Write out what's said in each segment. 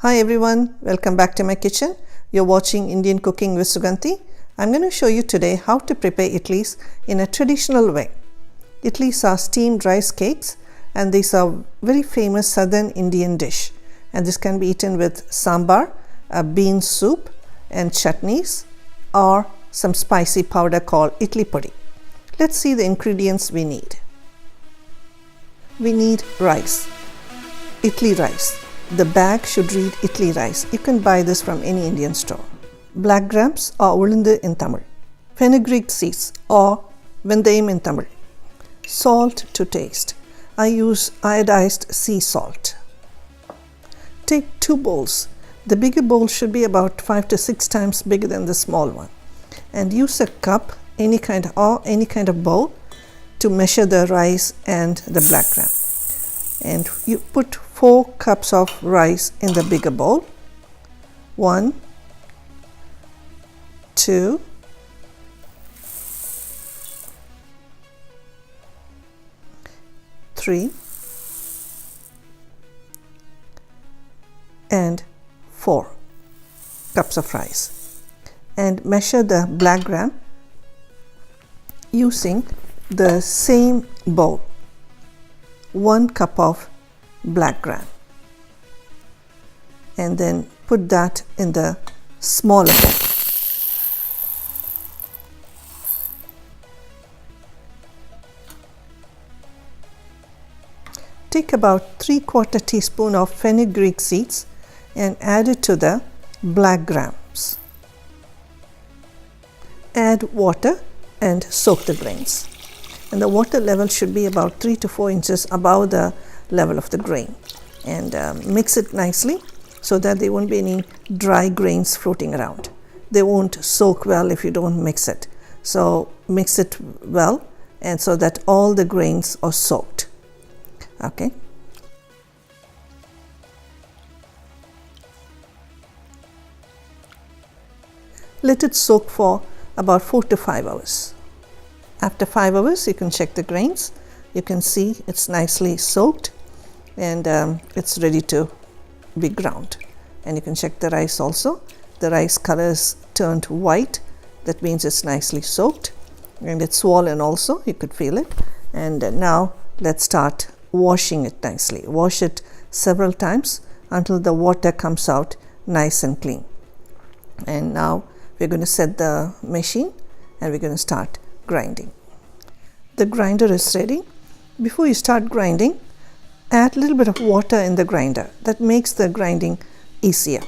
Hi everyone, welcome back to my kitchen. You're watching Indian Cooking with Suganti. I'm going to show you today how to prepare idlis in a traditional way. Idlis are steamed rice cakes and these are very famous southern Indian dish. And this can be eaten with sambar, a bean soup and chutneys or some spicy powder called idli podi. Let's see the ingredients we need. We need rice, idli rice. The bag should read idli rice. You can buy this from any Indian store. Black grapes or ulundu in Tamil. Fenugreek seeds or vendayam in Tamil. Salt to taste. I use iodized sea salt. Take 2 bowls. The bigger bowl should be about 5 to 6 times bigger than the small one. And use a cup, any kind of bowl to measure the rice and the black gram. And you put 4 cups of rice in the bigger bowl. 1, 2, 3, and 4 cups of rice. And measure the black gram using the same bowl. 1 cup of black gram, and then put that in the smaller bowl. Take about 3/4 teaspoon of fenugreek seeds and add it to the black grams. Add water and soak the grains. And the water level should be about 3 to 4 inches above the level of the grain. And mix it nicely so that there won't be any dry grains floating around. They won't soak well if you don't mix it. So mix it well and so that all the grains are soaked. Okay. Let it soak for about 4 to 5 hours. After 5 hours, you can check the grains. You can see it's nicely soaked and it's ready to be ground. And you can check the rice also. The rice color is turned white. That means it's nicely soaked. And it's swollen also. You could feel it. And now let's start washing it nicely. Wash it several times until the water comes out nice and clean. And now we're going to set the machine and we're going to start grinding. The grinder is ready. Before you start grinding, add a little bit of water in the grinder. That makes the grinding easier.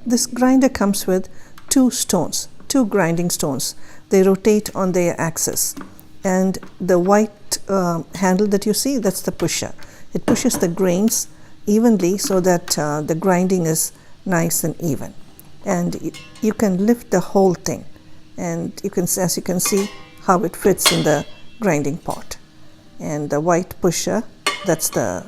This grinder comes with 2 stones, 2 grinding stones. They rotate on their axis. And the white handle that you see, that's the pusher. It pushes the grains evenly so that the grinding is nice and even. And you can lift the whole thing. And as you can see how it fits in the grinding pot. And the white pusher, that's the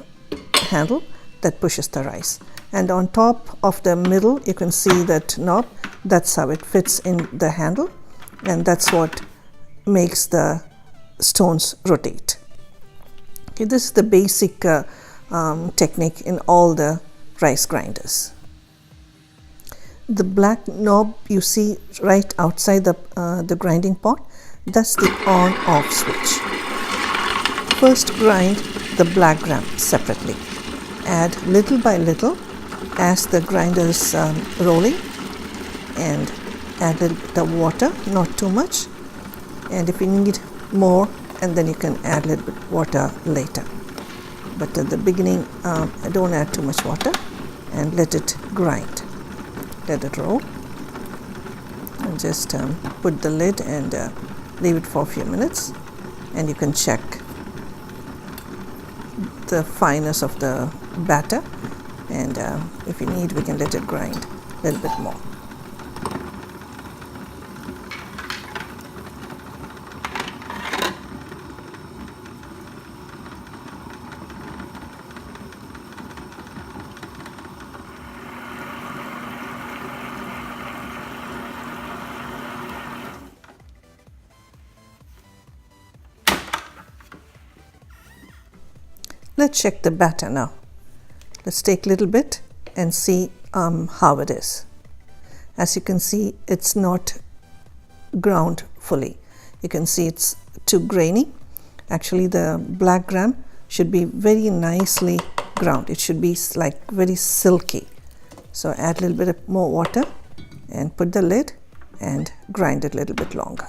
handle that pushes the rice. And on top of the middle, you can see that knob. That's how it fits in the handle. And that's what makes the stones rotate. Okay, this is the basic technique in all the rice grinders. The black knob you see right outside the grinding pot, that's the on-off switch. First grind the black gram separately. Add little by little as the grinder is rolling, and add the water, not too much. And if you need more, and then you can add a little bit water later. But at the beginning, don't add too much water and let it grind. Let it roll. And just put the lid and leave it for a few minutes. And you can check the fineness of the batter. And if you need, we can let it grind a little bit more. Let's check the batter now. Let's take a little bit and see how it is. As you can see, it's not ground fully. You can see it's too grainy. Actually, the black gram should be very nicely ground. It should be like very silky. So add a little bit of more water and put the lid and grind it a little bit longer.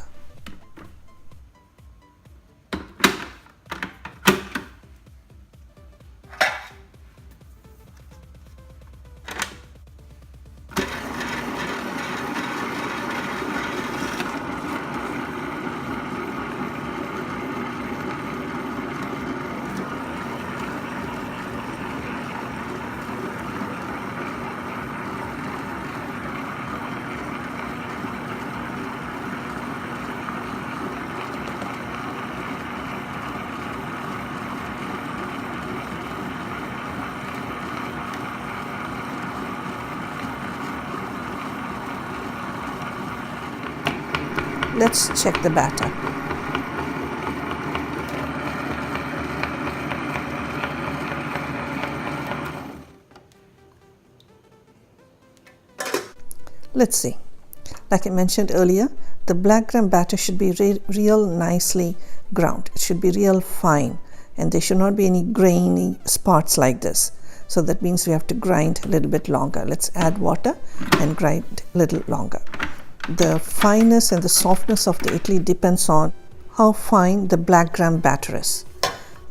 Let's check the batter. Let's see. Like I mentioned earlier, the black gram batter should be real nicely ground. It should be real fine, and there should not be any grainy spots like this. So that means we have to grind a little bit longer. Let's add water and grind a little longer. The fineness and the softness of the idli depends on how fine the black gram batter is.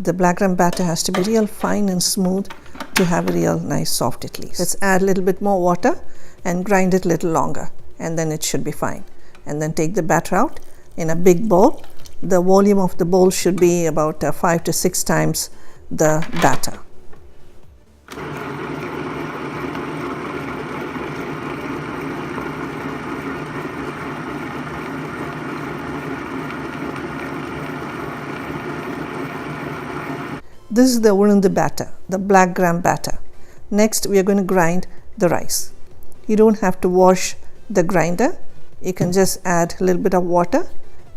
The black gram batter has to be real fine and smooth to have a real nice soft idli. Let's add a little bit more water and grind it a little longer, and then it should be fine. And then take the batter out in a big bowl. The volume of the bowl should be about 5 to 6 times the batter. This is the ulund batter, the black gram batter. Next, we are going to grind the rice. You don't have to wash the grinder. You can just add a little bit of water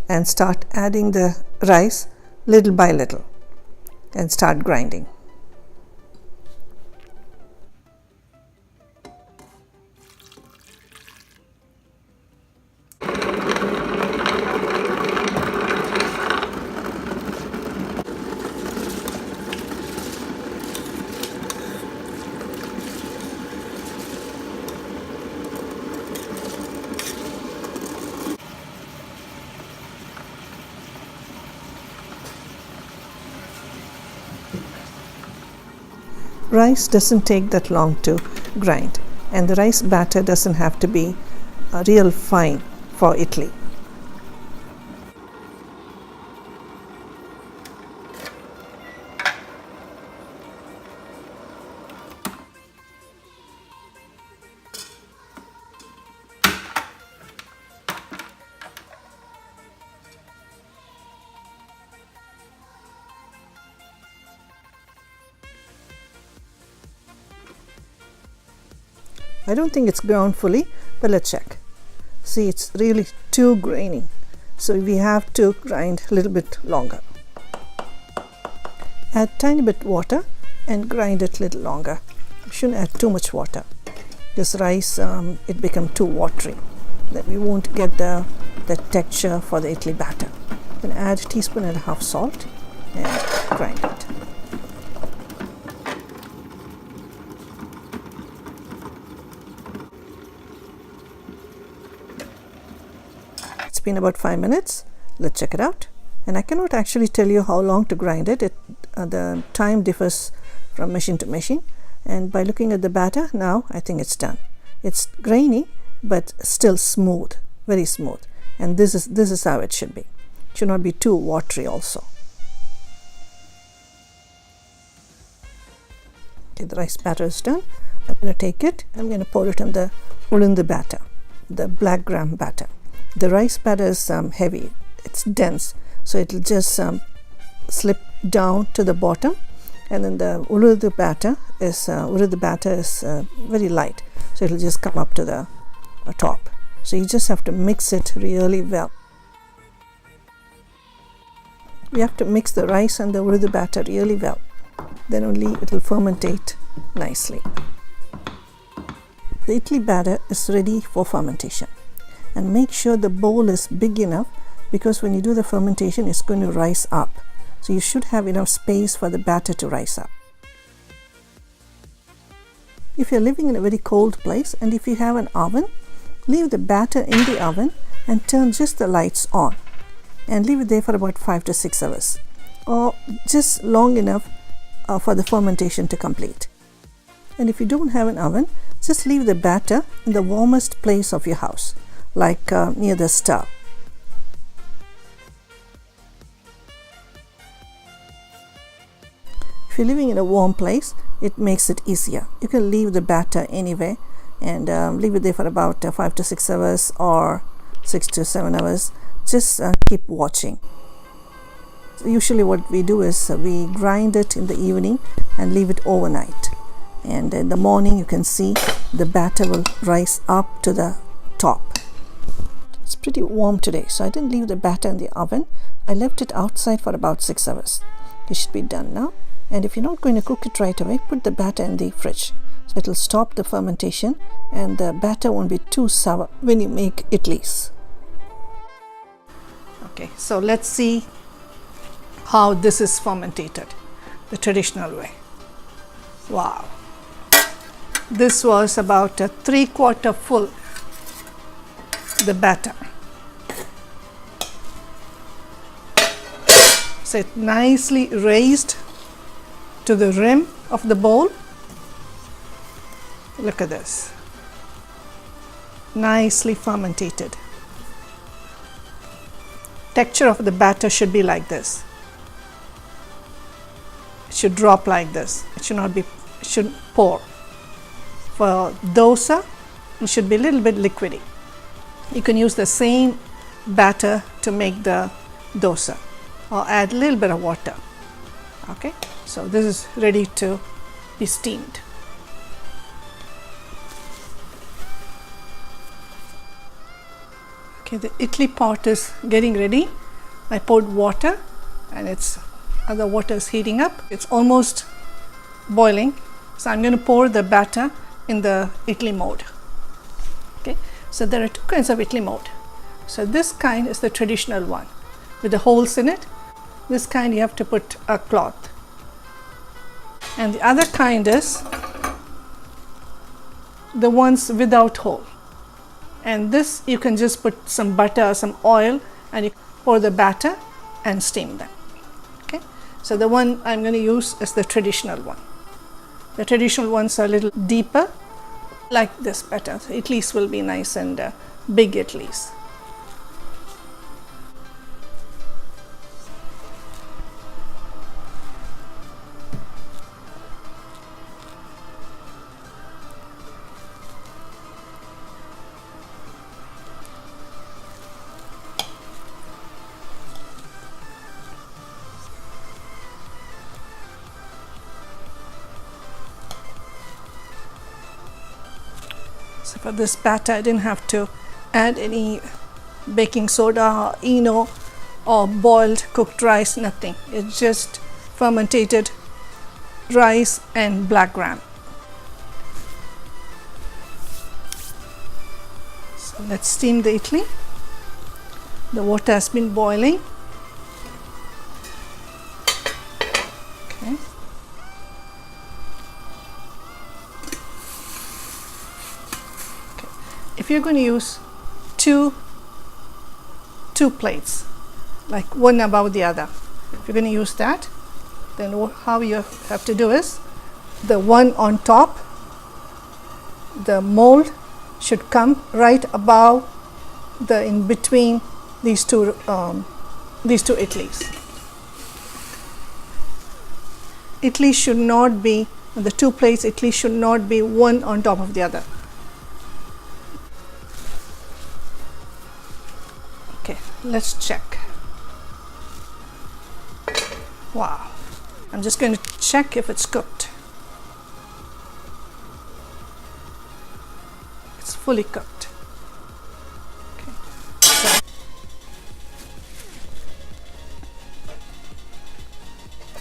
and start adding the rice little by little and start grinding. Rice doesn't take that long to grind, and the rice batter doesn't have to be real fine for idli. I don't think it's ground fully, but let's check. See, it's really too grainy, so we have to grind a little bit longer. Add tiny bit water and grind it a little longer. You shouldn't add too much water. This rice, it becomes too watery. Then we won't get the texture for the idli batter. Then add a teaspoon and a half salt and grind it. It's been about 5 minutes. Let's check it out. And I cannot actually tell you how long to grind it. The time differs from machine to machine. And by looking at the batter, now I think it's done. It's grainy, but still smooth, very smooth. And this is how it should be. It should not be too watery also. Okay, the rice batter is done. I'm going to take it. I'm going to pour it on the ulund batter, the black gram batter. The rice batter is heavy. It's dense, so it'll just slip down to the bottom, and then the ulund batter is very light, so it'll just come up to the top. So you just have to mix it really well. You have to mix the rice and the ulund batter really well. then only it will fermentate nicely. The idli batter is ready for fermentation, and make sure the bowl is big enough, because when you do the fermentation it's going to rise up, so you should have enough space for the batter to rise up. If you're living in a very cold place and if you have an oven, leave the batter in the oven and turn just the lights on and leave it there for about 5 to 6 hours, or just long enough for the fermentation to complete. And if you don't have an oven, just leave the batter in the warmest place of your house, like near the stove. If you're living in a warm place, it makes it easier. You can leave the batter anywhere and leave it there for about 5 to 6 hours or 6 to 7 hours. Just keep watching. So usually what we do is we grind it in the evening and leave it overnight. And in the morning you can see the batter will rise up to the top. It's pretty warm today, so I didn't leave the batter in the oven. I left it outside for about 6 hours. It should be done now. And if you're not going to cook it right away, put the batter in the fridge. So it will stop the fermentation and the batter won't be too sour when you make idlis. Okay, so let's see how this is fermented the traditional way. Wow. This was about a 3/4 full, the batter. So it nicely raised to the rim of the bowl. Look at this. Nicely fermented. Texture of the batter should be like this. It should drop like this. It should not be, it should pour. For dosa, it should be a little bit liquidy. You can use the same batter to make the dosa, or add a little bit of water. Okay, so this is ready to be steamed. Okay, the idli pot is getting ready. I poured water and the water is heating up. It's almost boiling. So I'm going to pour the batter in the idli mode. Okay, so there are two kinds of idli mode. So this kind is the traditional one with the holes in it. This kind you have to put a cloth. And the other kind is the ones without hole. And this you can just put some butter or some oil and you pour the batter and steam them. Okay, so the one I'm going to use is the traditional one. The traditional ones are a little deeper, like this batter. So idlis will be nice and big idlis. So for this batter, I didn't have to add any baking soda or ENO or boiled cooked rice, nothing. It's just fermented rice and black gram. So let's steam the idli. The water has been boiling. Okay. If you're going to use two plates, like one above the other, if you're going to use that, then how you have to do is the one on top, the mold should come right above the in between these two idlis. Idlis should not be, the two plates idlis should not be one on top of the other. Okay, let's check. Wow, I'm just going to check if it's cooked. It's fully cooked. Okay, so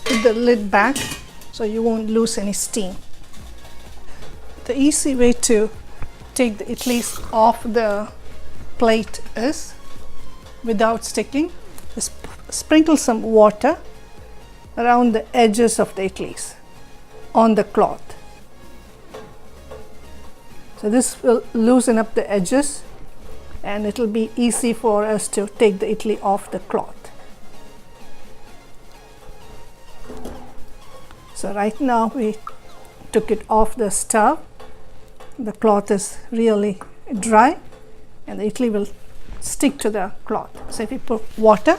put the lid back so you won't lose any steam. The easy way to take the idlis off the plate is, without sticking, just sprinkle some water around the edges of the idlis on the cloth. So this will loosen up the edges and it will be easy for us to take the idli off the cloth. So right now we took it off the stove. The cloth is really dry and the idli will stick to the cloth. So if you put water,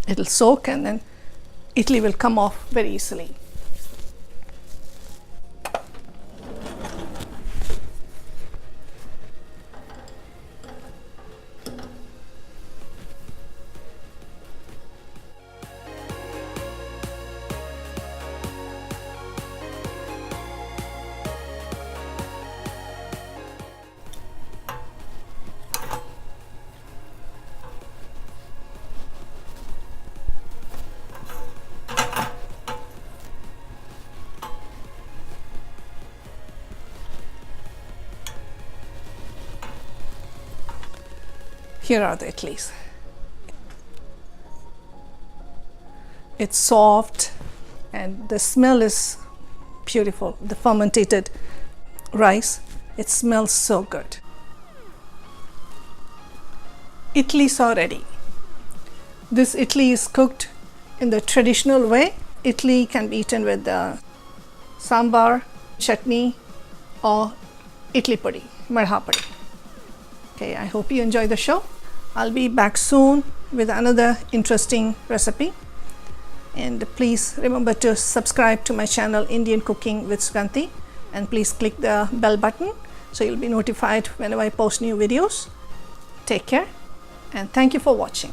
it will soak and then idli will come off very easily. Here are the idlis. It's soft and the smell is beautiful. The fermented rice, it smells so good. Idlis are ready. This idli is cooked in the traditional way. Idli can be eaten with sambar, chutney or idli pudi, madha pudi. Okay, I hope you enjoy the show. I'll be back soon with another interesting recipe. And please remember to subscribe to my channel Indian Cooking with Suganti, and please click the bell button so you'll be notified whenever I post new videos. Take care and thank you for watching.